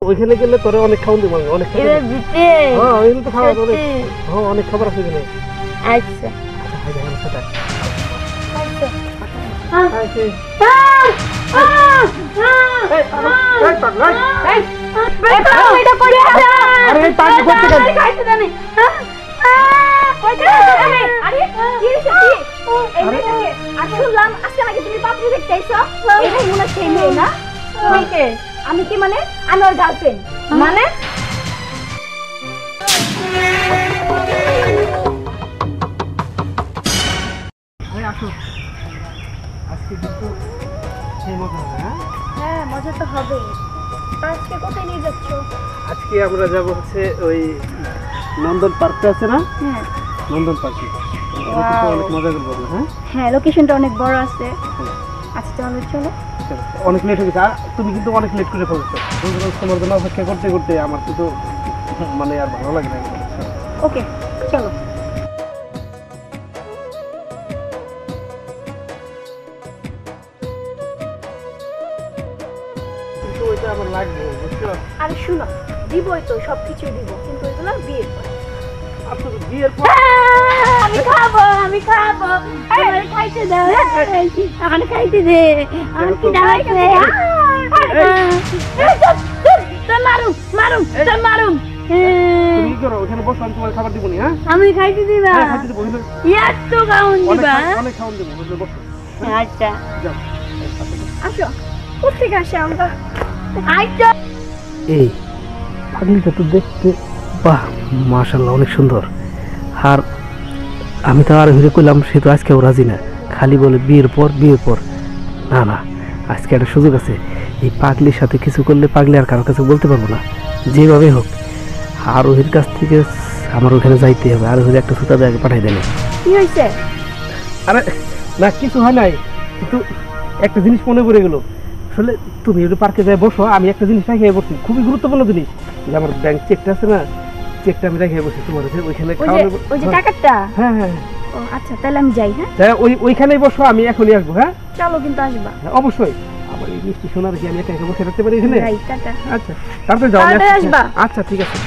ওইখানে গেলে তোরে অনেক খাওয়ান দিব আমি অনেক খাবার হ্যাঁ ওইখানে তো খাওয়া অনেক হ্যাঁ অনেক খাবার আছে এখানে আচ্ছা আচ্ছা ভাই আমার সাথে আমি কি মানে আমি ওর গার্লফ্রেন্ড মানে হ্যাঁ মজা তো হবে। আজকে কোথায় নিয়ে যাচ্ছ? আজকে আমরা যাব হচ্ছে ওই নন্দন পার্কটা আছে না হ্যাঁ নন্দন পার্কে অনেক মজা করবো হ্যাঁ হ্যাঁ লোকেশনটা অনেক বড় আছে। আচ্ছা তাহলে চলো। অনেক লেট হয়ে গেছে আর তুমি কিন্তু অনেক লেট করে ফেলছো তোমার জন্য অপেক্ষা করতে করতে আমার কিন্তু মানে আর ভালো লাগে না ওকে চলো। কিন্তু ওইটা আমার লাগবে বুঝছো আরে শুনো দিবই তো সবকিছু দিব কিন্তু ওইগুলো বিয়ের পর আচ্ছা বিয়ের পর আমি খাবো আমার খাইতে দাও আমার খাইতে দে আমার কি দাওয়াইছে মারুম তুমি কি করো ওখানে বসো আমি তোমার খাবার দিব না হ্যাঁ আমি খাইতে দিবা খাইতে দেবো এত খাওন দিবা অনেক খাওয়ান দেবো বুঝলে বসো আচ্ছা যাও আসো কোথেকে আসে আমরা আইতো এই পাগলিটা তো দেখতে বাহ মাশাআল্লাহ অনেক সুন্দর আর আমি তো আর ভিড়ে কইলাম সে তো আজকেও রাজি না খালি বলে বিয়ের পর না না আজকে একটা সুযোগ আছে এই পাগলির সাথে কিছু করলে পাগলি আর কারোর কাছে বলতে পারবো না যেভাবে হোক আর ওহির কাছ থেকে আমার ওখানে যাইতে হবে আর ওহির একটা সুতা ব্যাগে পাঠাই দেবে কি হয়েছে? আরে না কিছু হয় নাই কিন্তু একটা জিনিস মনে পড়ে গেল আসলে তুমি একটু পার্কে যাই বসো আমি একটা জিনিস রেখে বসছি খুবই গুরুত্বপূর্ণ জিনিস যে আমার ব্যাংক চেকটা আছে না চেকটা আমি রেখে বসছি তোমার ওইখানে ওই যে টাকাটা হ্যাঁ হ্যাঁ ও আচ্ছা তাহলে আমি যাই হ্যাঁ ওইখানেই বসো আমি এখনই আসবো হ্যাঁ চলো কিন্তু আসবা অবশ্যই আবার এই মিষ্টি সোনার কি আমি একা একা বসে রাখতে পারি এখানে টাটা আচ্ছা তারপরে যাও আসবা আচ্ছা ঠিক আছে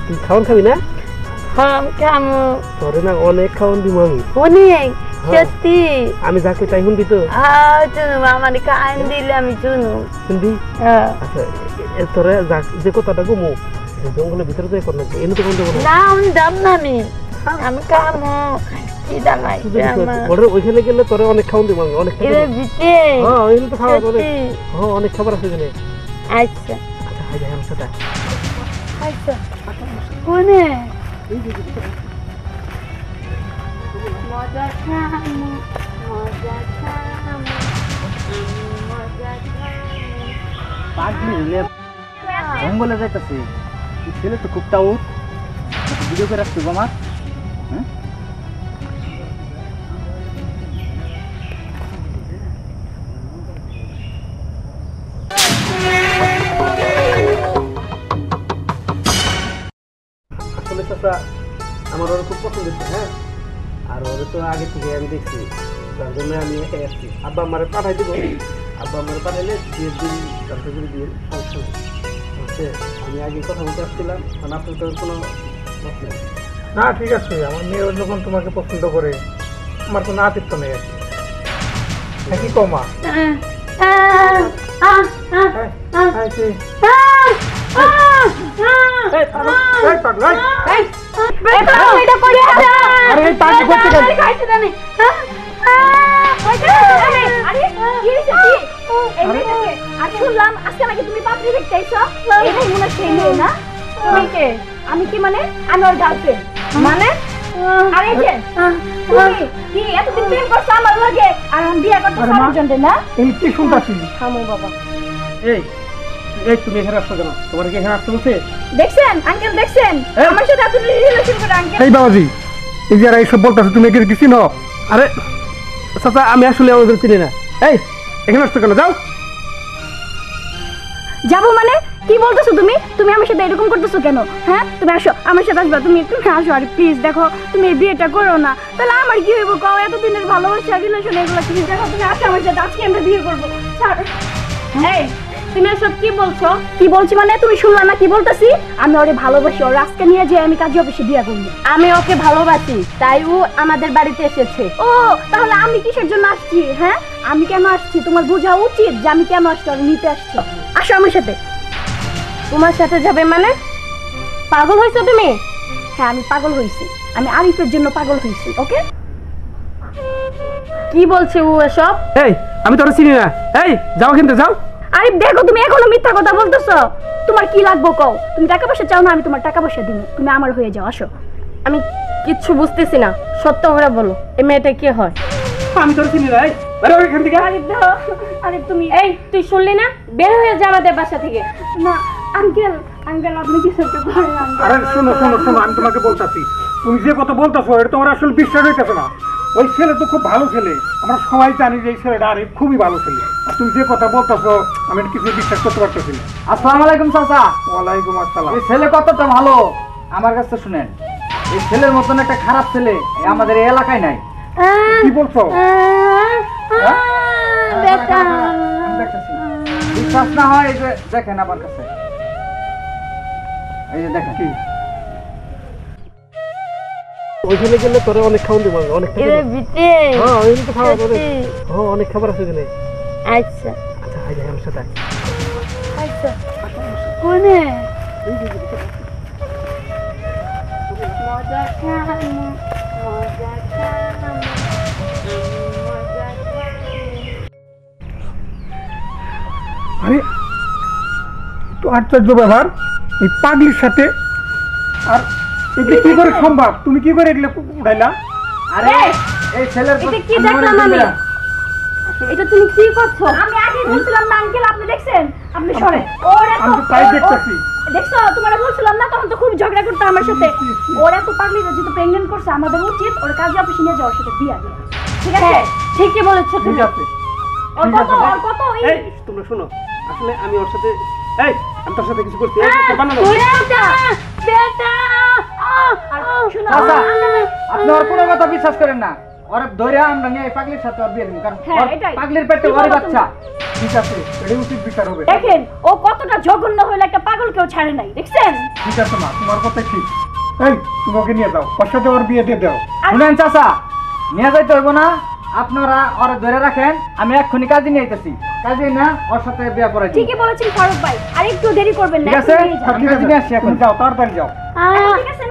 তুই খাওয়ান খাবি না খামো তোরে না অনেক খাওয়ান দিব আমি অনেক সত্যি আমি যাকে তাই শুনবি তো শুনো আমার কান দিলে আমি শুনো শুনবি আচ্ছা তোরে যে কথাটা ঘুমো জঙ্গলের ভিতরে তো এখন এনে তো বন্ধ করো না আমি দাম না আমি খামো কি দামাই ওইখানে গেলে তোরে অনেক খাওয়ান দিব আমি অনেক হ্যাঁ ওইখানে তো খাওয়া অনেক খাবার আছে এখানে আচ্ছা আচ্ছা হাই যাই আমার সাথে আচ্ছা কোনে মজা খামো জঙ্গলে যাইতেছে ছেলে তো খুব টাউ ভিডিও করে রাখছো আমার হ্যাঁ আসলে চাচা আমার ওরা খুব পছন্দ হচ্ছে হ্যাঁ আর ওরা তো আগে থেকে আমি দেখছি তার জন্য আমি একাই আসছি আব্বা আমারে পাঠাই দেবো আব্বা আমারে পাঠাইলে বিয়ের দিন তারপরে করে দিয়ে সমস্যা হচ্ছে আমি আগে কথা বলতে আসছিলাম কারণ আপনার তো কোনো না ঠিক আছে আমার মেয়ে যখন তোমাকে পছন্দ করে আমার কোনো আতিথ্য নেই আর কি কমা আমি কি মানে আমি ওর গার্লফ্রেন্ড মানে আরে যে তুমি কি এতদিন প্রেম করছো আমার লাগে আর আমি বিয়ে করতে পারছি না এই কি শুনতাছি থামো বাবা এই এই তুমি এখানে আসছো কেন তোমার কি এখানে আসতে বলছে দেখছেন আঙ্কেল দেখছেন আমার সাথে আপনি রিলেশন করে আঙ্কেল এই বাবাজি এই যে এইসব বলতাছো তুমি একে কিছু না আরে চাচা আমি আসলে ওদের চিনি না এই এখানে আসছো কেন যাও যাবো মানে কি বলতেছো তুমি তুমি আমার সাথে এরকম করতেছো কেন হ্যাঁ তুমি আসো আমার সাথে আসবা তুমি আসো আর প্লিজ দেখো তুমি এই বিয়েটা করো না তাহলে আমার কি হইব কও এতদিনের ভালোবাসা রিলেশন এগুলো কি দেখো তুমি আসো আমার সাথে আজকে আমরা বিয়ে করবো ছাড় এই তুমি এসব কি বলছো কি বলছি মানে তুমি শুনলা না কি বলতেছি আমি ওরে ভালোবাসি ওর আজকে নিয়ে যে আমি কাজী অফিসে বিয়ে করবো আমি ওকে ভালোবাসি তাই ও আমাদের বাড়িতে এসেছে। ও তাহলে আমি কিসের জন্য আসছি হ্যাঁ আমি কেন আসছি তোমার বোঝা উচিত যে আমি কেন আসছি ওরে নিতে আসছি আসো আমার সাথে তোমার সাথে যাবে মানে পাগল হয়েছো তুমি? হ্যাঁ আমি পাগল হয়েছি আমি আরিফের জন্য পাগল হয়েছি ওকে কি বলছে ও এসব? এই আমি তোরা চিনি না এই যাও কিন্তু যাও আরিফ দেখো তুমি এখনো মিথ্যা কথা বলতেছো তোমার কি লাগবে কও তুমি টাকা পয়সা চাও না আমি তোমার টাকা পয়সা দিব তুমি আমার হয়ে যাও আসো আমি কিচ্ছু বুঝতেছি না সত্য করে বলো এই মেয়েটা কে হয়? আমি তোরা চিনি না এই বেরো এখান থেকে আরিফ দেখো আরিফ তুমি এই তুই শুনলি না বের হয়ে যা আমাদের বাসা থেকে। না আঙ্কেল আঙ্কেল আপনি কিছু একটা করেন আঙ্কেল আরে শোনো শোনো শোনো আমি তোমাকে বলতাছি তুমি যে কথা বলতেছো এটা তোমার আসলে বিশ্বাস হইতেছে না ওই ছেলে তো খুব ভালো ছেলে আমরা সবাই জানি যে এই ছেলেটা আরে খুবই ভালো ছেলে আর তুমি যে কথা বলতেছো আমি এটা কিছু বিশ্বাস করতে পারতেছি না। আসসালামু আলাইকুম চাচা। ওয়ালাইকুম আসসালাম। এই ছেলে কতটা ভালো আমার কাছে শুনেন এই ছেলের মতন একটা খারাপ ছেলে আমাদের এই এলাকায় নাই। কি বলছো? বেটা আমি দেখতেছি। বিশ্বাস না হয় এই যে দেখেন আমার কাছে এই যে দেখেন কি ওইখানে গেলে তোরা অনেক খাওয়ান দিব অনেক এরে বিতে হ্যাঁ ওই তো খাওয়া অনেক হ্যাঁ অনেক খাবার আছে এখানে আচ্ছা আচ্ছা আয় আমার সাথে আয়। আচ্ছা কোনে মজা খাম মজা খাম মজা আরে তো আশ্চর্য ব্যাপার এই পাগলির সাথে আর এটা কি করে সম্ভব তুমি কি করে এগুলো উড়াইলা? আরে এই ছেলের এটা কি দেখলাম আমি এটা তুমি কি করছো? আমি আগে বলছিলাম না আঙ্কেল আপনি দেখছেন আপনি সরে ওর এত আমি তো তাই দেখতেছি। দেখছো তোমারে বলছিলাম না তখন তো খুব ঝগড়া করতে আমার সাথে ওর এত পাগলি যেহেতু প্রেগন্যান্ট করছে আমাদের উচিত ওর কাজে অফিসে নিয়ে যাওয়ার সাথে বিয়ে দেওয়া ঠিক আছে হ্যাঁ ঠিকই বলেছো ঠিক তুমি। আছে ওর কত ওর কত এই তোমরা শোনো আসলে আমি ওর সাথে এই আমি তোর সাথে কিছু করছি এই বানানো বেটা বেটা শুনো চাচা আপনি ওর কোনো কথা বিশ্বাস করেন না ওর ধরে আমরা নিয়ে এই পাগলির সাথে ওর বিয়ে দেব কারণ হ্যাঁ, ওর এটাই। পাগলির পেটে কি ওর বলো বাচ্চা। ঠিক আছে এটা উচিত বিচার হবে। দেখেন ও কতটা জঘন্য হইলো একটা পাগলকেও ছাড়ে নাই দেখছেন ঠিক আছে মা তোমার কথা ঠিক এই তুমি ওকে নিয়ে যাও ওর সাথে ওর বিয়ে দিয়ে দাও। শুনেন চাচা নিয়ে যাইতে হইব না আপনারা ওর ধরে রাখেন আমি এক্ষুনি কাজে নিয়ে আইতেছি কাজে না ওর সাথে বিয়ে করে দিই ঠিকই বলেছেন ফারুক ভাই আর একটু দেরি করবেন না ঠিক আছে এখনই নিয়ে যান। আমি কাজে নিয়ে আসছি এখন তুমি যাও তাড়াতাড়ি যাও। আচ্ছা, ঠিক আছে